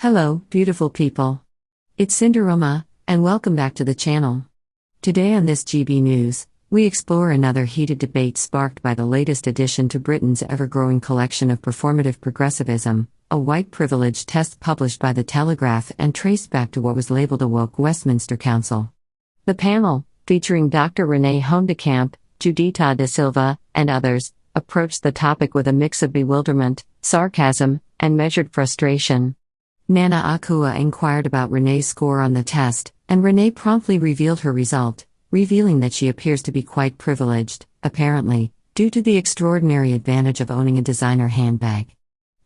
Hello, beautiful people. It's Sindafam, and welcome back to the channel. Today on this GB News, we explore another heated debate sparked by the latest addition to Britain's ever-growing collection of performative progressivism, a white privilege test published by The Telegraph and traced back to what was labelled a woke Westminster Council. The panel, featuring Dr. Renee Hoendekamp, Judita da Silva, and others, approached the topic with a mix of bewilderment, sarcasm, and measured frustration. Nana Akua inquired about Renee's score on the test, and Renee promptly revealed her result, revealing that she appears to be quite privileged, apparently, due to the extraordinary advantage of owning a designer handbag.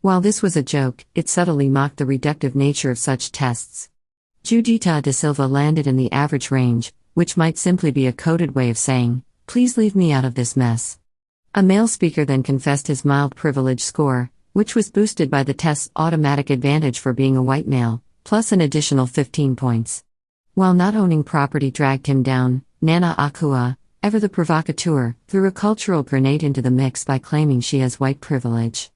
While this was a joke, it subtly mocked the reductive nature of such tests. Judita da Silva landed in the average range, which might simply be a coded way of saying, "Please leave me out of this mess." A male speaker then confessed his mild privilege score, which was boosted by the test's automatic advantage for being a white male, plus an additional 15 points. While not owning property dragged him down, Nana Akua, ever the provocateur, threw a cultural grenade into the mix by claiming she has white privilege.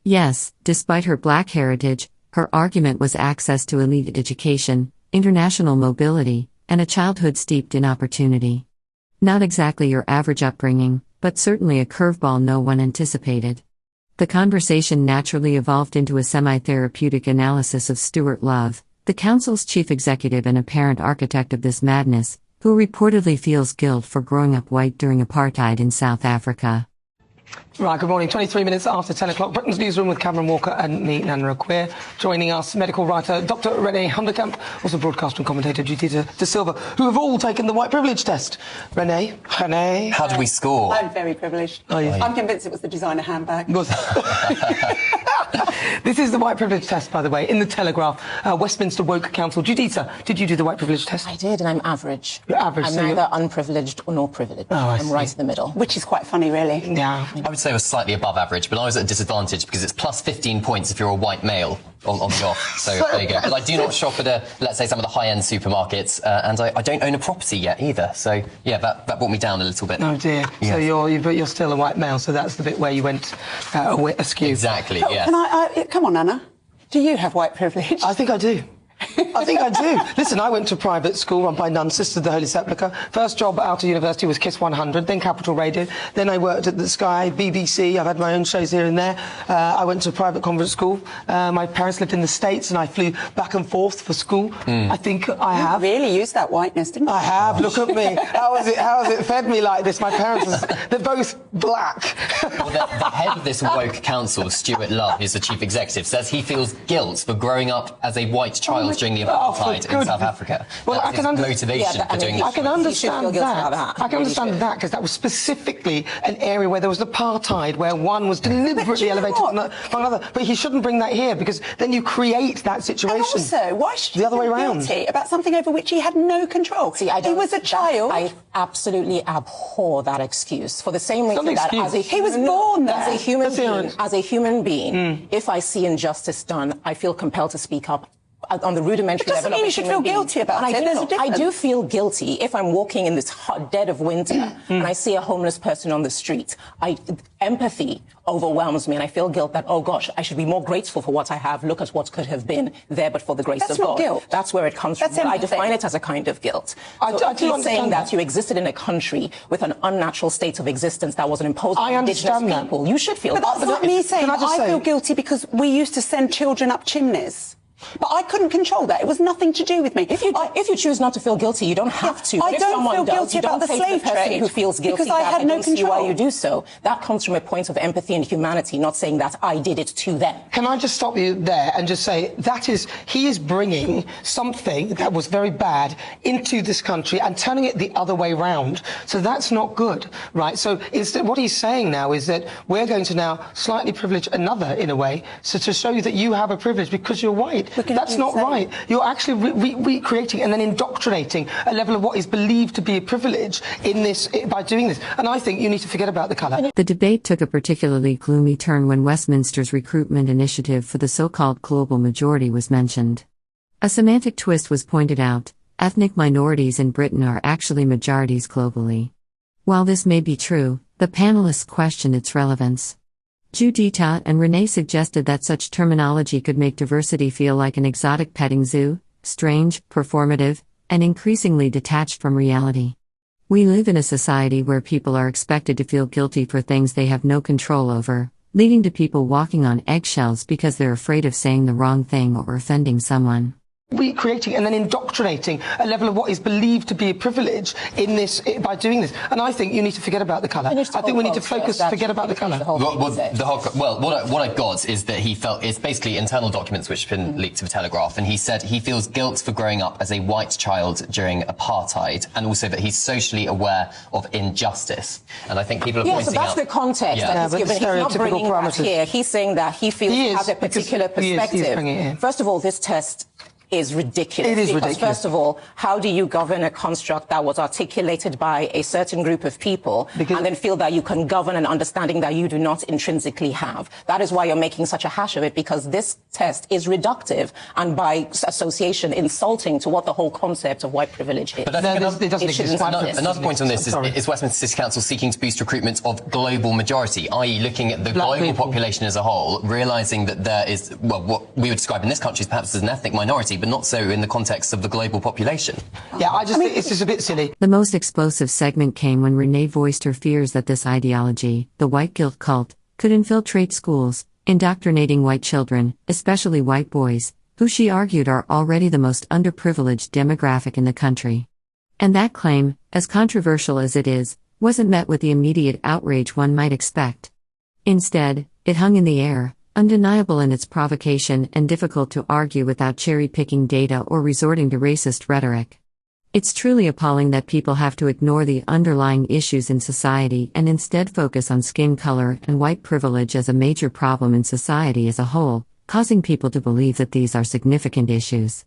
Yes, despite her black heritage, her argument was access to elite education, international mobility, and a childhood steeped in opportunity. Not exactly your average upbringing, but certainly a curveball no one anticipated. The conversation naturally evolved into a semi-therapeutic analysis of Stuart Love, the council's chief executive and apparent architect of this madness, who reportedly feels guilt for growing up white during apartheid in South Africa. Right, good morning. 23 minutes after 10 o'clock. Britain's Newsroom with Cameron Walker and me, Nana Akua. Joining us, medical writer Dr. Renee Hoendekamp, also broadcaster and commentator Judita da Silva, who have all taken the white privilege test. Renee? How did we score? I'm very privileged. Are you? I'm convinced it was the designer handbag. This is the white privilege test, by the way, in the Telegraph, Westminster Woke Council. Judita, did you do the white privilege test? I did, and I'm average. You're average. I'm so neither unprivileged nor privileged. I'm right in the middle. Which is quite funny, really. Yeah. I would say I was slightly above average, but I was at a disadvantage because it's plus 15 points if you're a white male on the off. So there you go. But I do not shop at let's say, some of the high-end supermarkets, and I don't own a property yet either. So yeah, that brought me down a little bit. Oh dear. Yes. So but you're still a white male, so that's the bit where you went askew. Exactly. Oh, yeah. Can I come on, Anna? Do you have white privilege? I think I do. I think I do. Listen, I went to private school run by Nun Sisters of the Holy Sepulchre. First job out of university was Kiss 100, then Capital Radio. Then I worked at the Sky, BBC. I've had my own shows here and there. I went to a private convent school. My parents lived in the States and I flew back and forth for school. I think I have. You really used that whiteness, didn't you? I have. Look at me. How has it fed me like this? My parents, they're both black. Well, the head of this woke council, Stuart Love, who's the chief executive, says he feels guilt for growing up as a white child during the apartheid in South Africa. Well, that's his motivation for doing this. I can understand that. I can understand that because that was specifically an area where there was apartheid, where one was deliberately elevated on another. But he shouldn't bring that here because then you create that situation. And also, why should the other way around? Guilty about something over which he had no control? See, he was a child. I absolutely abhor that excuse for the same reason that he was born there. As a human being, if I see injustice done, I feel compelled to speak up. On the rudimentary level. It doesn't mean you should feel guilty about it. There's a difference. I do feel guilty if I'm walking in this hot dead of winter and I see a homeless person on the street. Empathy overwhelms me and I feel guilt that, oh gosh, I should be more grateful for what I have. Look at what could have been there but for the grace of God. That's not guilt. That's where it comes from. I define it as a kind of guilt. So he's saying that you existed in a country with an unnatural state of existence that wasn't imposed on indigenous people. You should feel guilty. But that's not me saying I feel guilty because we used to send children up chimneys. But I couldn't control that. It was nothing to do with me. If you choose not to feel guilty, you don't have to. I don't feel guilty about the slave trade who feels guilty because I had no control. Why you do so. That comes from a point of empathy and humanity, not saying that I did it to them. Can I just stop you there and just say he is bringing something that was very bad into this country and turning it the other way round. So that's not good, right? So instead, what he's saying now is that we're going to now slightly privilege another in a way, so to show you that you have a privilege because you're white. That's not right. You're actually recreating and then indoctrinating a level of what is believed to be a privilege in this by doing this. And I think you need to forget about the colour. The debate took a particularly gloomy turn when Westminster's recruitment initiative for the so-called global majority was mentioned. A semantic twist was pointed out: ethnic minorities in Britain are actually majorities globally. While this may be true, the panelists questioned its relevance. Judita and Renee suggested that such terminology could make diversity feel like an exotic petting zoo, strange, performative, and increasingly detached from reality. We live in a society where people are expected to feel guilty for things they have no control over, leading to people walking on eggshells because they're afraid of saying the wrong thing or offending someone. Recreating and then indoctrinating a level of what is believed to be a privilege in this by doing this. And I think you need to forget about the colour. I think we need to forget about the colour. What I've got is that he felt it's basically internal documents which have been leaked to the Telegraph, and he said he feels guilt for growing up as a white child during apartheid, and also that he's socially aware of injustice. And I think people are pointing out. So that's the context that he's given. He's not bringing that here. He's saying that he feels he has a particular perspective. First of all, this test is ridiculous. It is ridiculous. First of all, how do you govern a construct that was articulated by a certain group of people and then feel that you can govern an understanding that you do not intrinsically have? That is why you're making such a hash of it, because this test is reductive and by association insulting to what the whole concept of white privilege is. But I think it doesn't exist. Another point on this is Westminster City Council seeking to boost recruitment of global majority, i.e. looking at the global population as a whole, realising that there is, well, what we would describe in this country perhaps as an ethnic minority, but not so in the context of the global population. Yeah, I think it's just a bit silly. The most explosive segment came when Renee voiced her fears that this ideology, the white guilt cult, could infiltrate schools, indoctrinating white children, especially white boys, who she argued are already the most underprivileged demographic in the country. And that claim, as controversial as it is, wasn't met with the immediate outrage one might expect. Instead, it hung in the air, undeniable in its provocation and difficult to argue without cherry-picking data or resorting to racist rhetoric. It's truly appalling that people have to ignore the underlying issues in society and instead focus on skin color and white privilege as a major problem in society as a whole, causing people to believe that these are significant issues.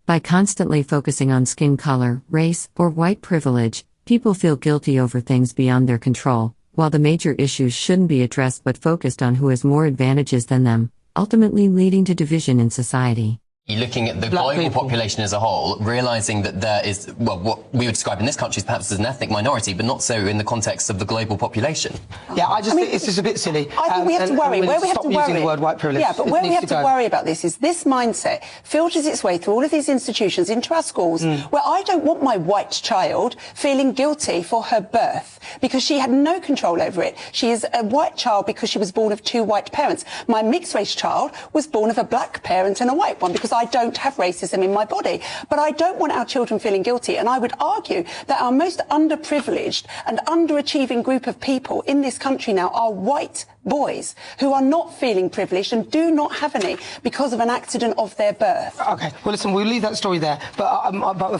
By constantly focusing on skin color, race, or white privilege, people feel guilty over things beyond their control, while the major issues shouldn't be addressed but focused on who has more advantages than them, ultimately leading to division in society. Looking at the global population as a whole, realising that there is, well, what we would describe in this country perhaps as an ethnic minority, but not so in the context of the global population. Yeah, I think it's just a bit silly. I think we have to worry. Where we have to worry, using the word white privilege. Yeah, but where we have to worry about this is this mindset filters its way through all of these institutions into our schools, where I don't want my white child feeling guilty for her birth because she had no control over it. She is a white child because she was born of two white parents. My mixed race child was born of a black parent and a white one because I don't have racism in my body. But I don't want our children feeling guilty. And I would argue that our most underprivileged and underachieving group of people in this country now are white boys who are not feeling privileged and do not have any because of an accident of their birth. Okay, well listen, we'll leave that story there, but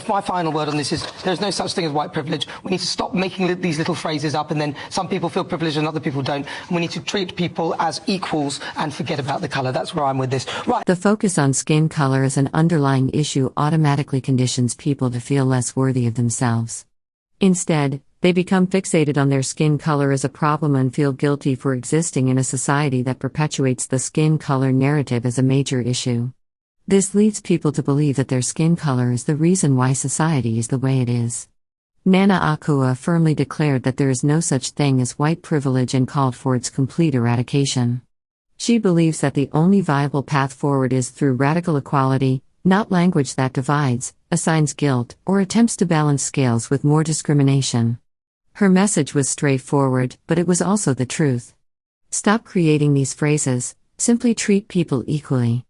my final word on this is there's no such thing as white privilege. We need to stop making these little phrases up and then some people feel privileged and other people don't. And we need to treat people as equals and forget about the colour. That's where I'm with this. Right. The focus on skin color as an underlying issue automatically conditions people to feel less worthy of themselves. Instead, they become fixated on their skin color as a problem and feel guilty for existing in a society that perpetuates the skin color narrative as a major issue. This leads people to believe that their skin color is the reason why society is the way it is. Nana Akua firmly declared that there is no such thing as white privilege and called for its complete eradication. She believes that the only viable path forward is through radical equality, not language that divides, assigns guilt, or attempts to balance scales with more discrimination. Her message was straightforward, but it was also the truth. Stop creating these phrases, simply treat people equally.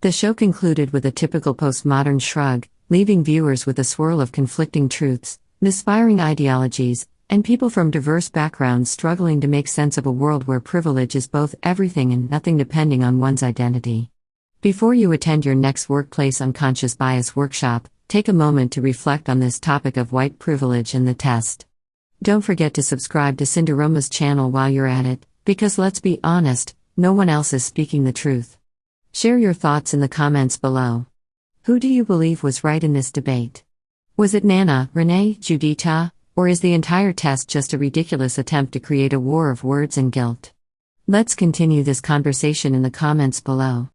The show concluded with a typical postmodern shrug, leaving viewers with a swirl of conflicting truths, misfiring ideologies, and people from diverse backgrounds struggling to make sense of a world where privilege is both everything and nothing depending on one's identity. Before you attend your next workplace unconscious bias workshop, take a moment to reflect on this topic of white privilege and the test. Don't forget to subscribe to Cinderoma's channel while you're at it, because let's be honest, no one else is speaking the truth. Share your thoughts in the comments below. Who do you believe was right in this debate? Was it Nana, Renee, Judita, or is the entire test just a ridiculous attempt to create a war of words and guilt? Let's continue this conversation in the comments below.